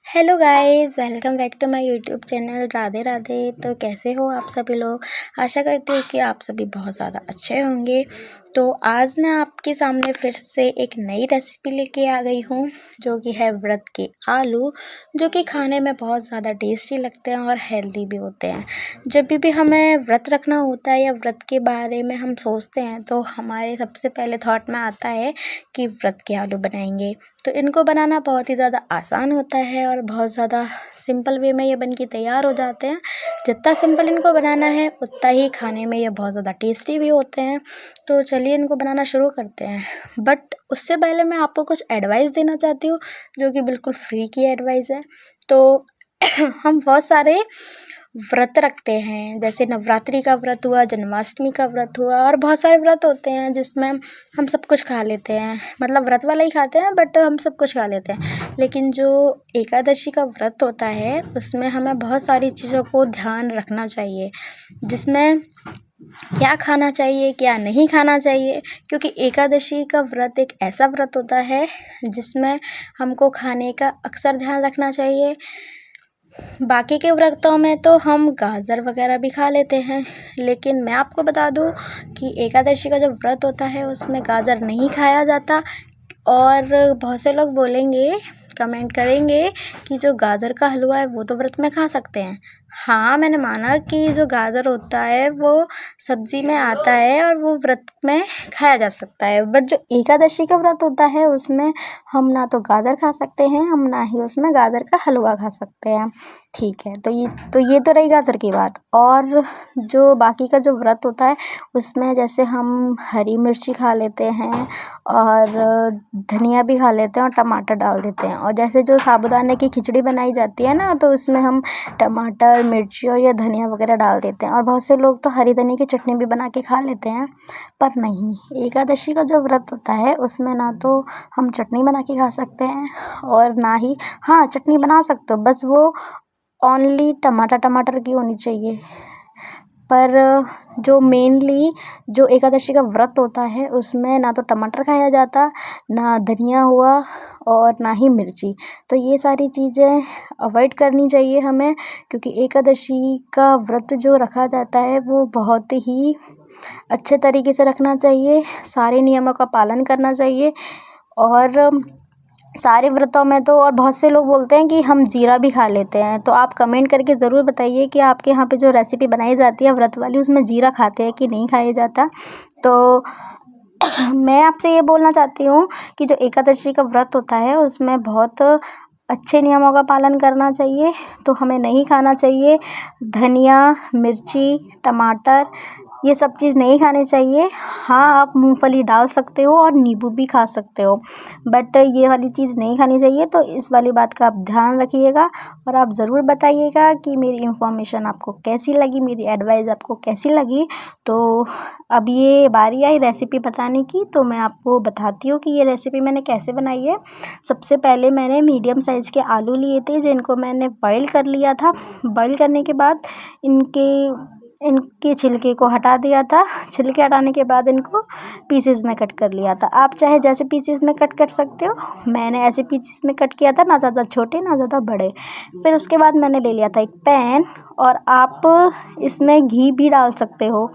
Hello guys, welcome back to my YouTube channel. Radhe Radhe. तो कैसे हो आप सभी लोग। आशा करती हूँ कि आप सभी बहुत ज़्यादा अच्छे होंगे। तो आज मैं आपके सामने फिर से एक नई रेसिपी लेके आ गई हूँ, जो कि है व्रत के आलू, जो कि खाने में बहुत ज़्यादा टेस्टी लगते हैं और हेल्दी भी होते हैं। जब भी हमें व्रत रखना होता है या व्रत के बारे में हम सोचते हैं तो हमारे सबसे पहले थॉट में आता है कि व्रत के आलू बनाएंगे। तो इनको बनाना बहुत ही ज़्यादा आसान होता है और बहुत ज़्यादा सिंपल वे में ये बन के तैयार हो जाते हैं। जितना सिंपल इनको बनाना है उतना ही खाने में ये बहुत ज़्यादा टेस्टी भी होते हैं। तो चलिए इनको बनाना शुरू करते हैं। बट उससे पहले मैं आपको कुछ एडवाइस देना चाहती हूँ, जो कि बिल्कुल फ्री की एडवाइस है। तो हम बहुत सारे व्रत रखते हैं, जैसे नवरात्रि का व्रत हुआ, जन्माष्टमी का व्रत हुआ, और बहुत सारे व्रत होते हैं जिसमें हम सब कुछ खा लेते हैं। मतलब व्रत वाला ही खाते हैं बट हम सब कुछ खा लेते हैं। लेकिन जो एकादशी का व्रत होता है उसमें हमें बहुत सारी चीज़ों को ध्यान रखना चाहिए, जिसमें क्या खाना चाहिए क्या नहीं खाना चाहिए। क्योंकि एकादशी का व्रत एक ऐसा व्रत होता है जिसमें हमको खाने का अक्सर ध्यान रखना चाहिए। बाकी के व्रतों में तो हम गाजर वगैरह भी खा लेते हैं, लेकिन मैं आपको बता दूं कि एकादशी का जो व्रत होता है उसमें गाजर नहीं खाया जाता। और बहुत से लोग बोलेंगे, कमेंट करेंगे कि जो गाजर का हलवा है वो तो व्रत में खा सकते हैं। हाँ, मैंने माना कि जो गाजर होता है वो सब्जी में आता है और वो व्रत में खाया जा सकता है। बट जो एकादशी का व्रत होता है उसमें हम ना तो गाजर खा सकते हैं, हम ना ही उसमें गाजर का हलवा खा सकते हैं। ठीक है, तो ये तो रही गाजर की बात। और जो बाकी का जो व्रत होता है उसमें जैसे हम हरी मिर्ची खा लेते हैं और धनिया भी खा लेते हैं और टमाटर डाल देते हैं। और जैसे जो साबूदाने की खिचड़ी बनाई जाती है ना, तो उसमें हम टमाटर, मिर्ची और या धनिया वगैरह डाल देते हैं। और बहुत से लोग तो हरी धनिया की चटनी भी बना के खा लेते हैं। पर नहीं, एकादशी का जो व्रत होता है उसमें ना तो हम चटनी बना के खा सकते हैं और ना ही, हाँ चटनी बना सकते हो, बस वो ओनली टमाटर की होनी चाहिए। पर जो मेनली जो एकादशी का व्रत होता है उसमें ना तो टमाटर खाया जाता, ना धनिया हुआ और ना ही मिर्ची। तो ये सारी चीज़ें अवॉइड करनी चाहिए हमें, क्योंकि एकादशी का व्रत जो रखा जाता है वो बहुत ही अच्छे तरीके से रखना चाहिए, सारे नियमों का पालन करना चाहिए। और सारे व्रतों में तो, और बहुत से लोग बोलते हैं कि हम जीरा भी खा लेते हैं। तो आप कमेंट करके ज़रूर बताइए कि आपके यहाँ पे जो रेसिपी बनाई जाती है व्रत वाली उसमें जीरा खाते हैं कि नहीं खाया जाता। तो मैं आपसे ये बोलना चाहती हूँ कि जो एकादशी का व्रत होता है उसमें बहुत अच्छे नियमों का पालन करना चाहिए। तो हमें नहीं खाना चाहिए धनिया, मिर्ची, टमाटर, ये सब चीज़ नहीं खानी चाहिए। हाँ, आप मूंगफली डाल सकते हो और नींबू भी खा सकते हो, बट ये वाली चीज़ नहीं खानी चाहिए। तो इस वाली बात का आप ध्यान रखिएगा और आप ज़रूर बताइएगा कि मेरी इन्फॉर्मेशन आपको कैसी लगी, मेरी एडवाइस आपको कैसी लगी। तो अब ये बारी आई रेसिपी बताने की, तो मैं आपको बताती हूँ कि ये रेसिपी मैंने कैसे बनाई है। सबसे पहले मैंने मीडियम साइज़ के आलू लिए थे, जिनको मैंने बॉईल कर लिया था। बॉईल करने के बाद इनके छिलके को हटा दिया था। छिलके हटाने के बाद इनको पीसेस में कट कर लिया था। आप चाहे जैसे पीसेस में कट कर सकते हो, मैंने ऐसे पीसेस में कट किया था, ना ज़्यादा छोटे ना ज़्यादा बड़े। फिर उसके बाद मैंने ले लिया था एक पैन, और आप इसमें घी भी डाल सकते हो,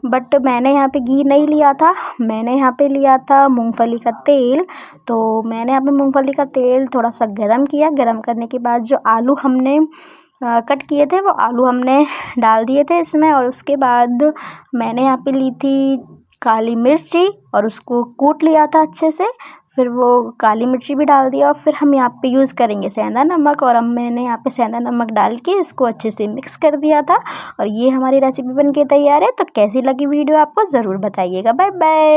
बट मैंने यहाँ पे घी नहीं लिया था, मैंने यहाँ पे लिया था मूंगफली का तेल। तो मैंने यहाँ पे मूंगफली का तेल थोड़ा सा गरम किया। गरम करने के बाद जो आलू हमने कट किए थे वो आलू हमने डाल दिए थे इसमें। और उसके बाद मैंने यहाँ पे ली थी काली मिर्ची और उसको कूट लिया था अच्छे से। फिर वो काली मिर्ची भी डाल दिया और फिर हम यहाँ पे यूज़ करेंगे सेंधा नमक, और अब मैंने यहाँ पे सेंधा नमक डाल के इसको अच्छे से मिक्स कर दिया था। और ये हमारी रेसिपी बन के तैयार है। तो कैसी लगी वीडियो आपको ज़रूर बताइएगा। Bye bye.